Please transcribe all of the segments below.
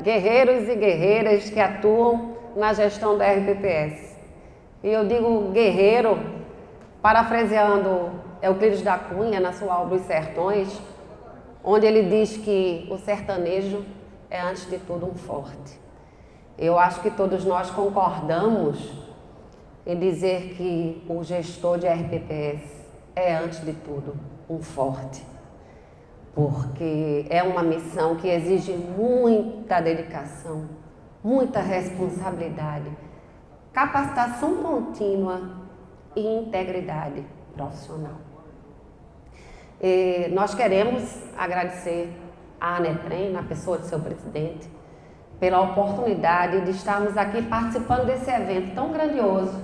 guerreiros e guerreiras que atuam na gestão da RPPS. E eu digo guerreiro, parafraseando Euclides da Cunha na sua obra Os Sertões, onde ele diz que o sertanejo é, antes de tudo, um forte. Eu acho que todos nós concordamos em dizer que o gestor de RPPS é, antes de tudo, um forte. Porque é uma missão que exige muita dedicação, muita responsabilidade, capacitação contínua e integridade profissional. Nós queremos agradecer à ANETREM, na pessoa de seu presidente, pela oportunidade de estarmos aqui participando desse evento tão grandioso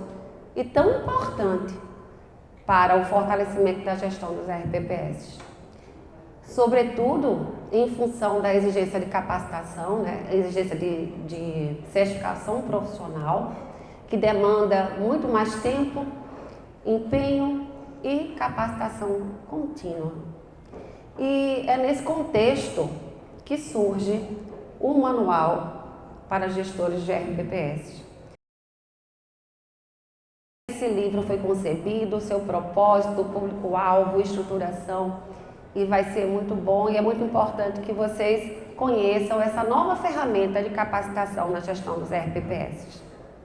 e tão importante para o fortalecimento da gestão dos RPPS. Sobretudo em função da exigência de capacitação, né, exigência de certificação profissional, que demanda muito mais tempo, empenho e capacitação contínua. E é nesse contexto que surge o Manual para Gestores de RPPS. Esse livro foi concebido, seu propósito, público-alvo, estruturação, e vai ser muito bom e é muito importante que vocês conheçam essa nova ferramenta de capacitação na gestão dos RPPS.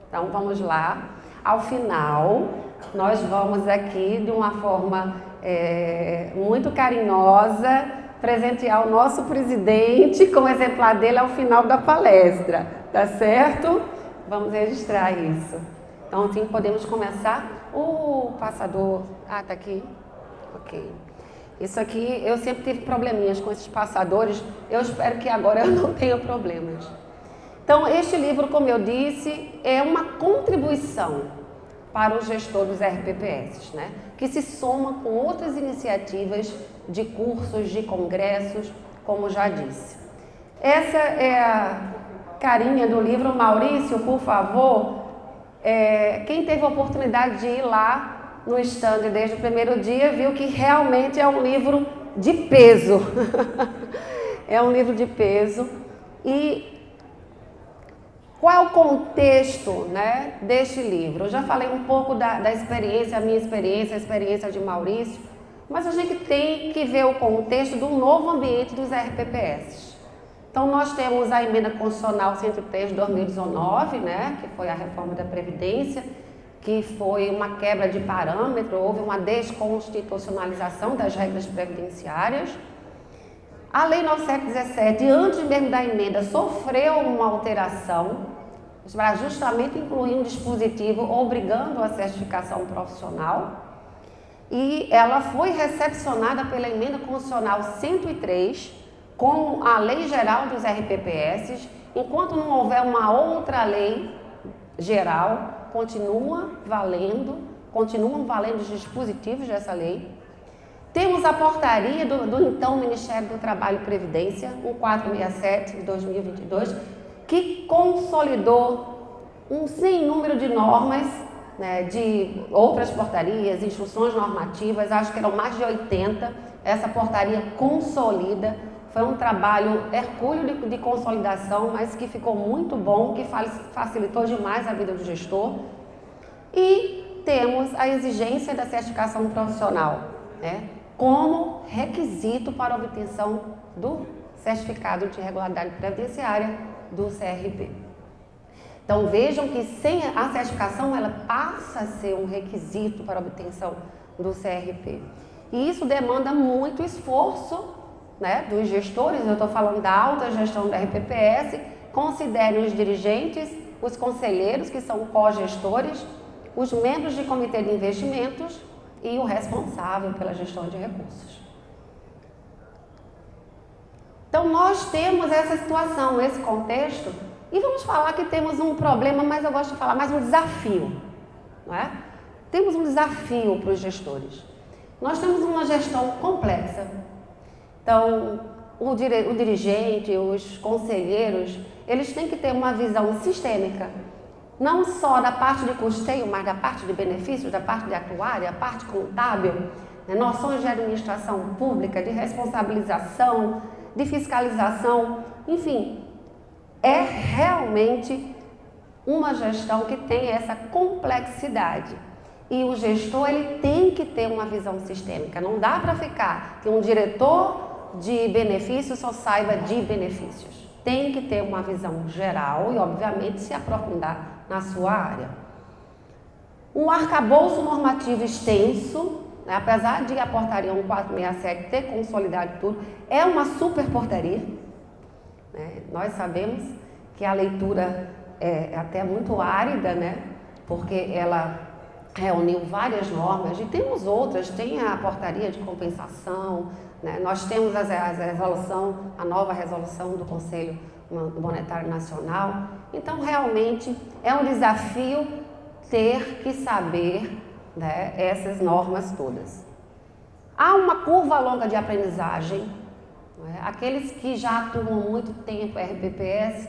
Então vamos lá, ao final nós vamos aqui de uma forma muito carinhosa presentear o nosso presidente com o exemplar dele ao final da palestra, tá certo? Vamos registrar isso. Então assim podemos começar. O passador, tá aqui? Ok. Isso aqui, eu sempre tive probleminhas com esses passadores, eu espero que agora eu não tenha problemas. Então, este livro, como eu disse, é uma contribuição para o gestor dos RPPS, né? Que se soma com outras iniciativas de cursos, de congressos, como já disse. Essa é a carinha do livro. Maurício, por favor, quem teve a oportunidade de ir lá no stand desde o primeiro dia, viu que realmente é um livro de peso. É um livro de peso. E qual é o contexto, né, deste livro? Eu já falei um pouco da experiência, a minha experiência, a experiência de Maurício, mas a gente tem que ver o contexto do novo ambiente dos RPPS. Então, nós temos a Emenda Constitucional 103 de 2019, né, que foi a reforma da Previdência, que foi uma quebra de parâmetro, houve uma desconstitucionalização das regras previdenciárias. A Lei 9717, antes mesmo da emenda, sofreu uma alteração para justamente incluir um dispositivo obrigando a certificação profissional, e ela foi recepcionada pela Emenda Constitucional 103 como a Lei Geral dos RPPS. Enquanto não houver uma outra lei geral, continuam valendo os dispositivos dessa lei. Temos a portaria do então Ministério do Trabalho e Previdência, 1467 de 2022, que consolidou um sem número de normas, né, de outras portarias, instruções normativas, acho que eram mais de 80, essa portaria consolida. Foi um trabalho hercúleo de consolidação, mas que ficou muito bom, que facilitou demais a vida do gestor. E temos a exigência da certificação profissional, né, como requisito para a obtenção do certificado de regularidade previdenciária do CRP. Então vejam que sem a certificação ela passa a ser um requisito para a obtenção do CRP. E isso demanda muito esforço, né, dos gestores. Eu estou falando da alta gestão da RPPS. Considerem os dirigentes, os conselheiros, que são cogestores, os membros de comitê de investimentos e o responsável pela gestão de recursos. Então nós temos essa situação, esse contexto, e vamos falar que temos um problema, mas eu gosto de falar mais um desafio, não é? Temos um desafio para os gestores. Nós temos uma gestão complexa. Então, o dirigente, os conselheiros, eles têm que ter uma visão sistêmica, não só da parte de custeio, mas da parte de benefícios, da parte de atuária, a parte contábil, né, noções de administração pública, de responsabilização, de fiscalização, enfim, é realmente uma gestão que tem essa complexidade. E o gestor, ele tem que ter uma visão sistêmica. Não dá para ficar que um diretor de benefícios só saiba de benefícios. Tem que ter uma visão geral e, obviamente, se aprofundar na sua área. Um arcabouço normativo extenso, né, apesar de a portaria 1467 ter consolidado tudo, é uma super portaria. Né? Nós sabemos que a leitura é até muito árida, né? Porque ela reuniu várias normas, e temos outras, tem a portaria de compensação, né? Nós temos a nova resolução do Conselho Monetário Nacional. Então, realmente, é um desafio ter que saber, né, essas normas todas. Há uma curva longa de aprendizagem, né? Aqueles que já atuam há muito tempo RPPS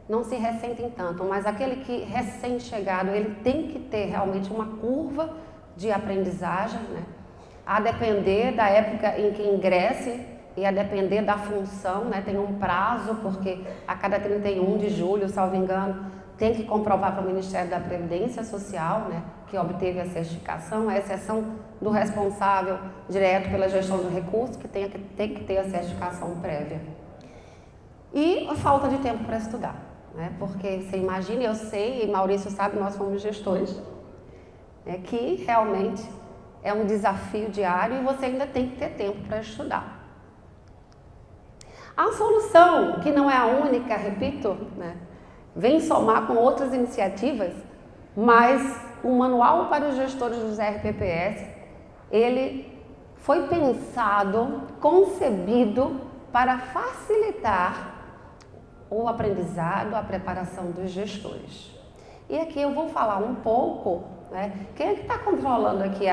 não se ressentem tanto, mas aquele que recém-chegado, ele tem que ter realmente uma curva de aprendizagem, né? A depender da época em que ingresse e a depender da função, né? Tem um prazo, porque a cada 31 de julho, salvo engano, tem que comprovar para o Ministério da Previdência Social, né, que obteve a certificação, a exceção do responsável direto pela gestão do recurso, que tem que ter a certificação prévia. E a falta de tempo para estudar, né, porque você imagina, eu sei, e Maurício sabe, nós fomos gestores, que realmente é um desafio diário e você ainda tem que ter tempo para estudar. A solução, que não é a única, repito, né, vem somar com outras iniciativas, mas o Manual para os Gestores dos RPPS, ele foi pensado, concebido para facilitar o aprendizado, a preparação dos gestores. E aqui eu vou falar um pouco, né? Quem é que está controlando aqui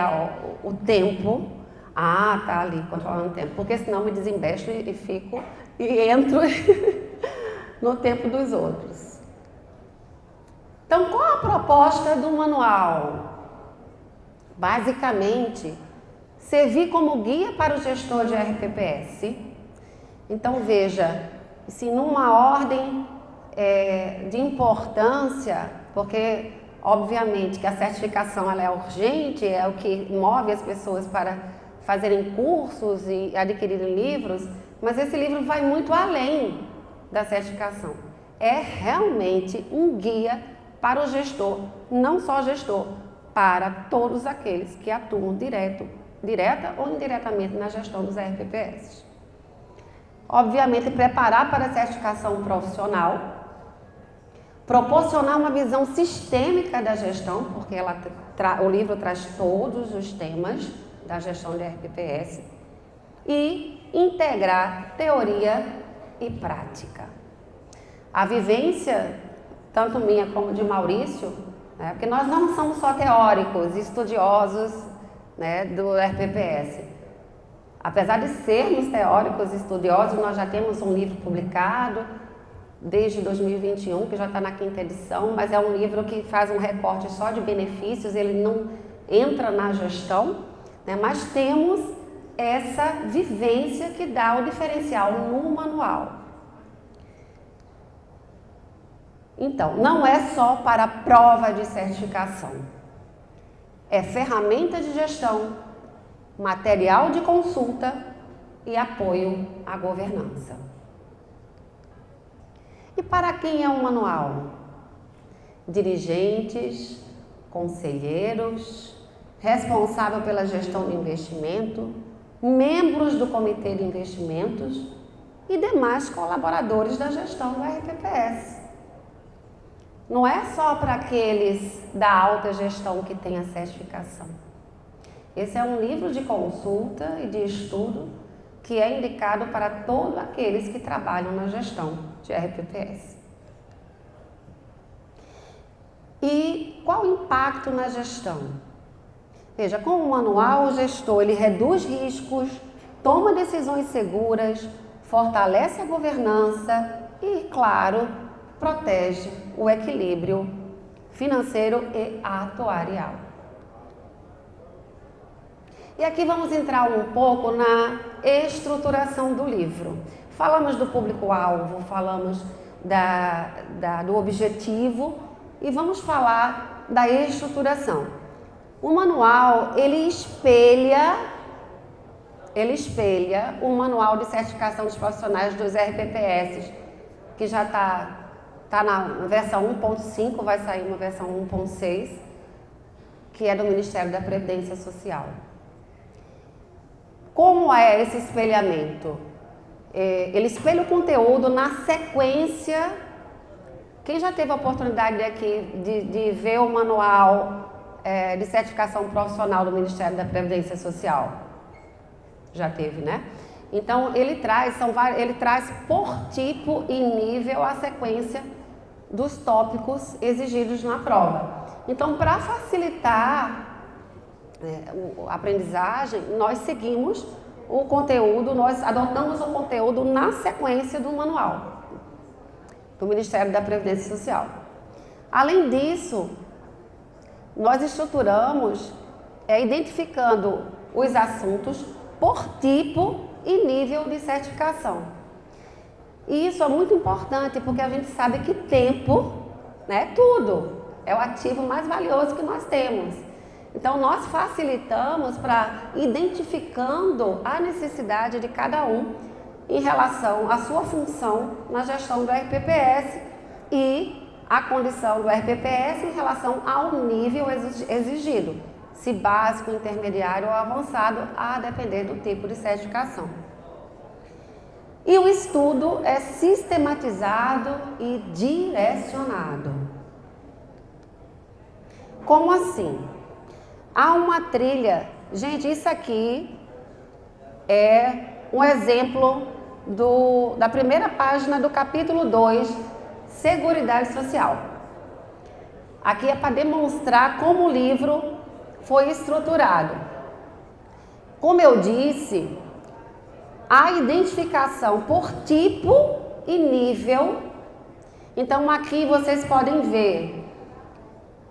o tempo? Ah, tá ali controlando o tempo, porque senão me desembesto e fico e entro no tempo dos outros. Então, qual a proposta do manual? Basicamente, servir como guia para o gestor de RPPS. Então, veja, se numa ordem de importância, porque, obviamente, que a certificação ela é urgente, é o que move as pessoas para fazerem cursos e adquirirem livros, mas esse livro vai muito além da certificação. É realmente um guia para o gestor, não só gestor, para todos aqueles que atuam direta ou indiretamente na gestão dos RPPS. Obviamente, preparar para a certificação profissional, proporcionar uma visão sistêmica da gestão, porque o livro traz todos os temas da gestão de RPPS, e integrar teoria e prática. A vivência, tanto minha como de Maurício, né, porque nós não somos só teóricos, estudiosos, né, do RPPS. Apesar de sermos teóricos e estudiosos, nós já temos um livro publicado desde 2021, que já está na 5ª edição, mas é um livro que faz um recorte só de benefícios, ele não entra na gestão, né, mas temos essa vivência que dá o diferencial no manual. Então, não é só para a prova de certificação, é ferramenta de gestão, material de consulta e apoio à governança. E para quem é o manual? Dirigentes, conselheiros, responsável pela gestão do investimento, membros do comitê de investimentos e demais colaboradores da gestão do RPPS. Não é só para aqueles da alta gestão que têm a certificação. Esse é um livro de consulta e de estudo que é indicado para todos aqueles que trabalham na gestão de RPPS. E qual o impacto na gestão? Veja, com o manual, o gestor ele reduz riscos, toma decisões seguras, fortalece a governança e, claro, protege o equilíbrio financeiro e atuarial. E aqui vamos entrar um pouco na estruturação do livro. Falamos do público-alvo, falamos do objetivo e vamos falar da estruturação. O manual, ele espelha o manual de certificação dos profissionais dos RPPS, que já está na versão 1.5, vai sair uma versão 1.6, que é do Ministério da Previdência Social. Como é esse espelhamento? Ele espelha o conteúdo na sequência. Quem já teve a oportunidade aqui de ver o manual de certificação profissional do Ministério da Previdência Social? Já teve, né? Então, ele traz por tipo e nível a sequência dos tópicos exigidos na prova. Então, para facilitar a aprendizagem, nós seguimos o conteúdo, nós adotamos o conteúdo na sequência do manual do Ministério da Previdência Social. Além disso, nós estruturamos identificando os assuntos por tipo e nível de certificação. E isso é muito importante porque a gente sabe que tempo, né, tudo, é o ativo mais valioso que nós temos. Então, nós facilitamos para identificando a necessidade de cada um em relação à sua função na gestão do RPPS e a condição do RPPS em relação ao nível exigido, se básico, intermediário ou avançado, a depender do tipo de certificação. E o estudo é sistematizado e direcionado. Como assim? Há uma trilha. Gente, isso aqui é um exemplo da primeira página do capítulo 2, Seguridade Social. Aqui é para demonstrar como o livro foi estruturado. Como eu disse, a identificação por tipo e nível. Então, aqui vocês podem ver,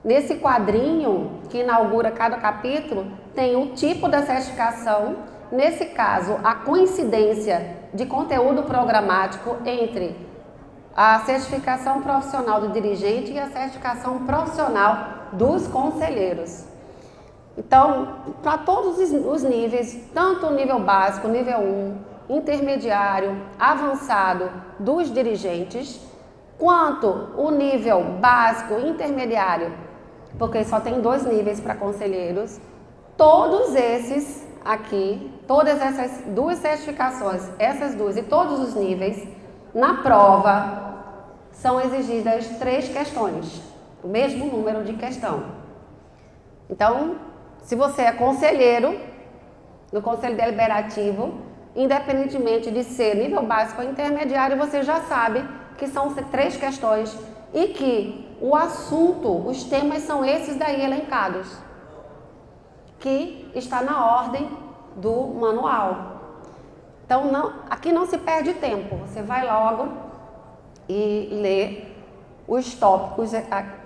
nesse quadrinho que inaugura cada capítulo, tem o tipo da certificação, nesse caso, a coincidência de conteúdo programático entre a certificação profissional do dirigente e a certificação profissional dos conselheiros. Então, para todos os níveis, tanto o nível básico, nível 1, intermediário, avançado dos dirigentes, quanto o nível básico, intermediário, porque só tem 2 níveis para conselheiros, todos esses aqui, todas essas 2 certificações, essas 2 e todos os níveis, na prova, são exigidas 3 questões, o mesmo número de questão. Então, se você é conselheiro no Conselho Deliberativo, independentemente de ser nível básico ou intermediário, você já sabe que são 3 questões e que o assunto, os temas são esses daí elencados, que está na ordem do manual. Então, aqui não se perde tempo, você vai logo e lê os tópicos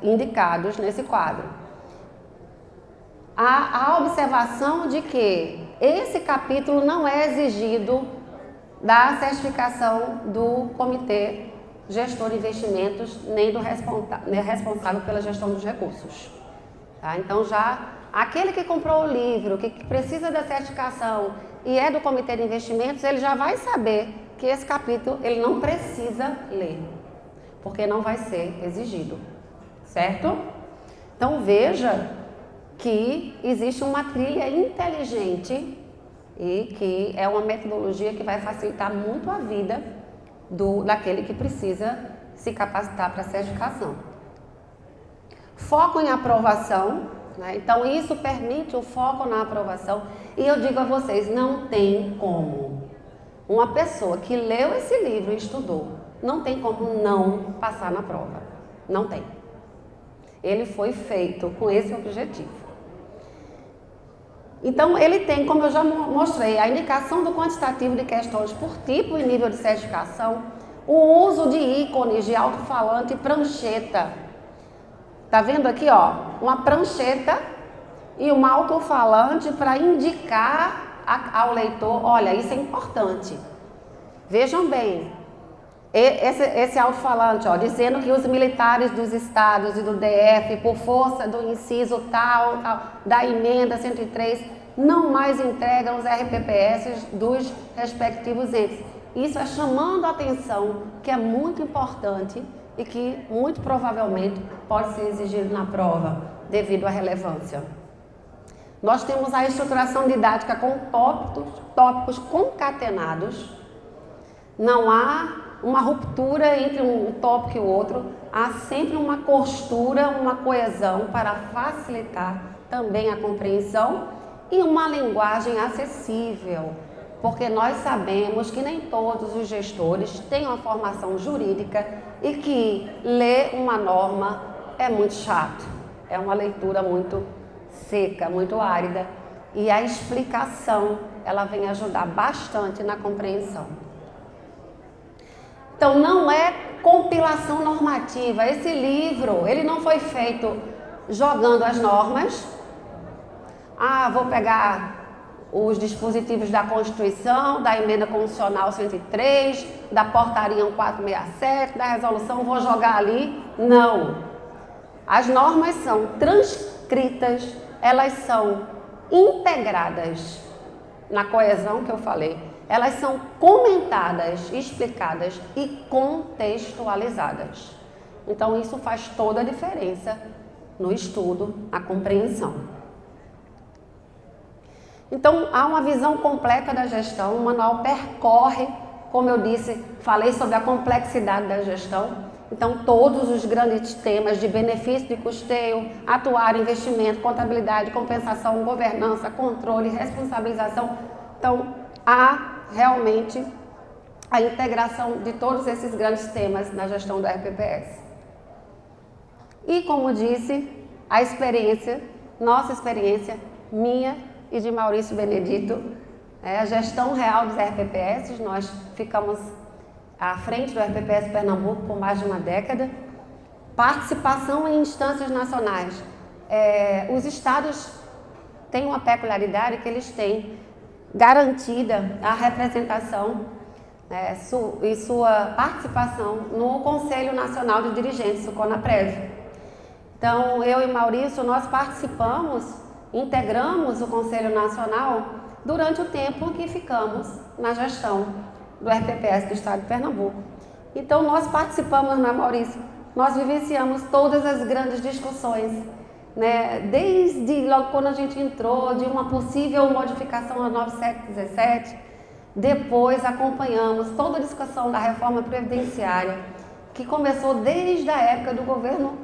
indicados nesse quadro. A observação de que esse capítulo não é exigido da certificação do Comitê Gestor de Investimentos, nem do responsável pela gestão dos recursos. Tá? Então, já aquele que comprou o livro, que precisa da certificação e é do Comitê de Investimentos, ele já vai saber que esse capítulo ele não precisa ler, porque não vai ser exigido, certo? Então, veja que existe uma trilha inteligente e que é uma metodologia que vai facilitar muito a vida daquele que precisa se capacitar para a certificação. Foco em aprovação, né? Então isso permite o foco na aprovação e eu digo a vocês, não tem como uma pessoa que leu esse livro e estudou, não tem como não passar na prova, não tem. Ele foi feito com esse objetivo. Então, ele tem, como eu já mostrei, a indicação do quantitativo de questões por tipo e nível de certificação, o uso de ícones de alto-falante e prancheta. Tá vendo aqui, ó, uma prancheta e um alto-falante para indicar ao leitor, olha, isso é importante. Vejam bem, Esse alto-falante, dizendo que os militares dos estados e do DF, por força do inciso tal, da emenda 103, não mais entregam os RPPS dos respectivos entes. Isso é chamando a atenção, que é muito importante e que muito provavelmente pode ser exigido na prova, devido à relevância. Nós temos a estruturação didática com tópicos concatenados. Não há uma ruptura entre um tópico e o outro, há sempre uma costura, uma coesão para facilitar também a compreensão e uma linguagem acessível, porque nós sabemos que nem todos os gestores têm uma formação jurídica e que ler uma norma é muito chato, é uma leitura muito seca, muito árida, e a explicação ela vem ajudar bastante na compreensão. Então, não é compilação normativa. Esse livro, ele não foi feito jogando as normas. Vou pegar os dispositivos da Constituição, da Emenda Constitucional 103, da Portaria 1467, da Resolução, vou jogar ali. Não. As normas são transcritas, elas são integradas na coesão que eu falei. Elas são comentadas, explicadas e contextualizadas. Então, isso faz toda a diferença no estudo, na compreensão. Então, há uma visão completa da gestão, o manual percorre, como eu disse, falei sobre a complexidade da gestão. Então, todos os grandes temas de benefício de custeio, atuar, investimento, contabilidade, compensação, governança, controle, responsabilização. Então, há realmente a integração de todos esses grandes temas na gestão do RPPS. E, como disse, a experiência, nossa experiência, minha e de Maurício Benedito, a gestão real dos RPPS, nós ficamos à frente do RPPS Pernambuco por mais de uma década. Participação em instâncias nacionais. Os estados têm uma peculiaridade que eles têm garantida a representação e sua participação no Conselho Nacional de Dirigentes, o CONAPREV. Então, eu e Maurício, nós participamos, integramos o Conselho Nacional durante o tempo que ficamos na gestão do RPPS do Estado de Pernambuco. Então, nós participamos, Maurício? Nós vivenciamos todas as grandes discussões, desde logo quando a gente entrou, de uma possível modificação da 9717, depois acompanhamos toda a discussão da reforma previdenciária, que começou desde a época do governo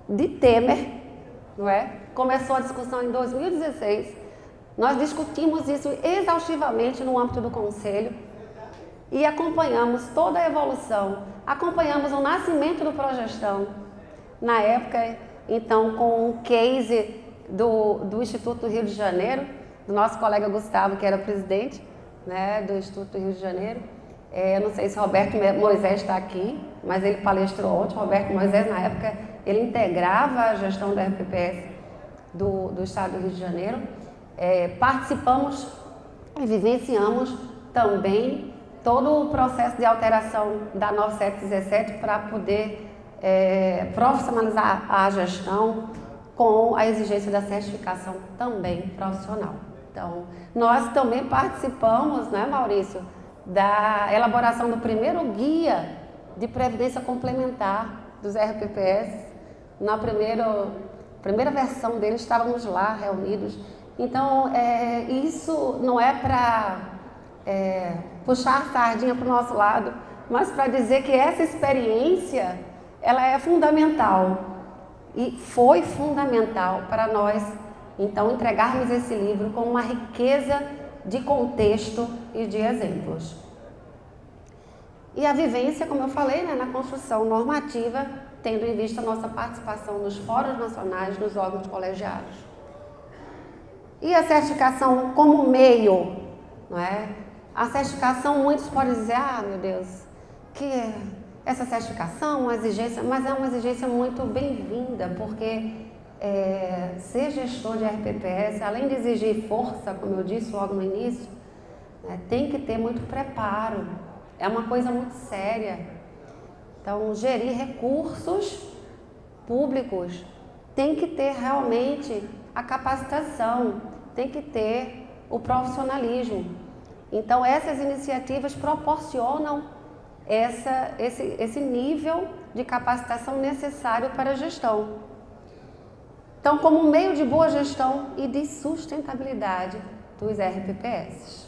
de Temer, Começou a discussão em 2016, nós discutimos isso exaustivamente no âmbito do Conselho e acompanhamos toda a evolução, acompanhamos o nascimento do Progestão, na época, então, com um case do Instituto do Rio de Janeiro, do nosso colega Gustavo, que era presidente do Instituto do Rio de Janeiro. Eu não sei se Roberto Moisés está aqui, mas ele palestrou ontem. Roberto Moisés, na época, ele integrava a gestão do RPPS do Estado do Rio de Janeiro. Participamos e vivenciamos também todo o processo de alteração da 9717 para poder profissionalizar a gestão com a exigência da certificação também profissional. Então, nós também participamos, Maurício, da elaboração do primeiro guia de previdência complementar dos RPPS. Na primeira versão dele, estávamos lá reunidos. Então, isso não é para puxar a sardinha para o nosso lado, mas para dizer que essa experiência ela é fundamental e foi fundamental para nós, então, entregarmos esse livro com uma riqueza de contexto e de exemplos. E a vivência, como eu falei, na construção normativa, tendo em vista a nossa participação nos fóruns nacionais, nos órgãos colegiados. E a certificação como meio, A certificação, muitos podem dizer, meu Deus, que essa certificação, uma exigência, mas é uma exigência muito bem-vinda, porque ser gestor de RPPS, além de exigir força, como eu disse logo no início, tem que ter muito preparo, é uma coisa muito séria. Então, gerir recursos públicos tem que ter realmente a capacitação, tem que ter o profissionalismo. Então, essas iniciativas proporcionam esse nível de capacitação necessário para a gestão. Então, como meio de boa gestão e de sustentabilidade dos RPPS.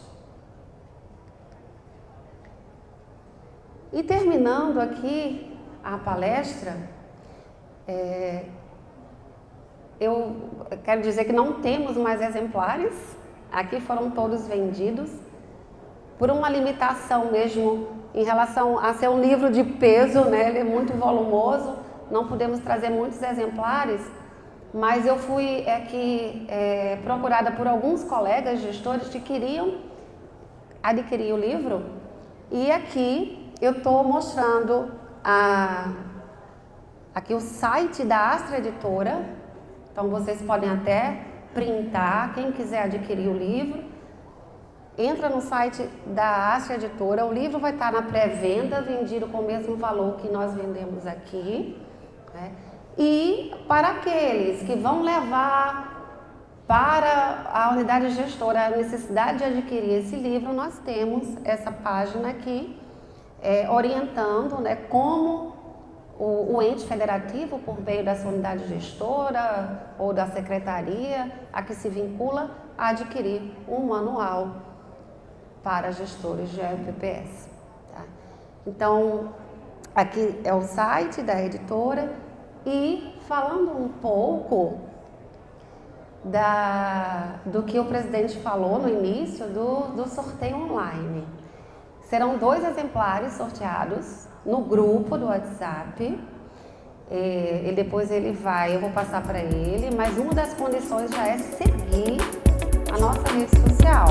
E terminando aqui a palestra, eu quero dizer que não temos mais exemplares, aqui foram todos vendidos, por uma limitação mesmo em relação a ser um livro de peso, né? Ele é muito volumoso, não podemos trazer muitos exemplares, mas eu fui aqui procurada por alguns colegas gestores que queriam adquirir o livro, e aqui eu estou mostrando aqui o site da Astra Editora. Então vocês podem até printar, quem quiser adquirir o livro, entra no site da Astra Editora, o livro vai estar na pré-venda, vendido com o mesmo valor que nós vendemos aqui, né? E para aqueles que vão levar para a unidade gestora a necessidade de adquirir esse livro, nós temos essa página aqui, orientando, né, como o ente federativo, por meio dessa unidade gestora ou da secretaria, a que se vincula a adquirir um manual para gestores de RPPS. Tá? Então, aqui é o site da editora e falando um pouco do que o presidente falou no início do sorteio online. Serão 2 exemplares sorteados no grupo do WhatsApp. E depois eu vou passar para ele, mas uma das condições já é seguir a nossa rede social.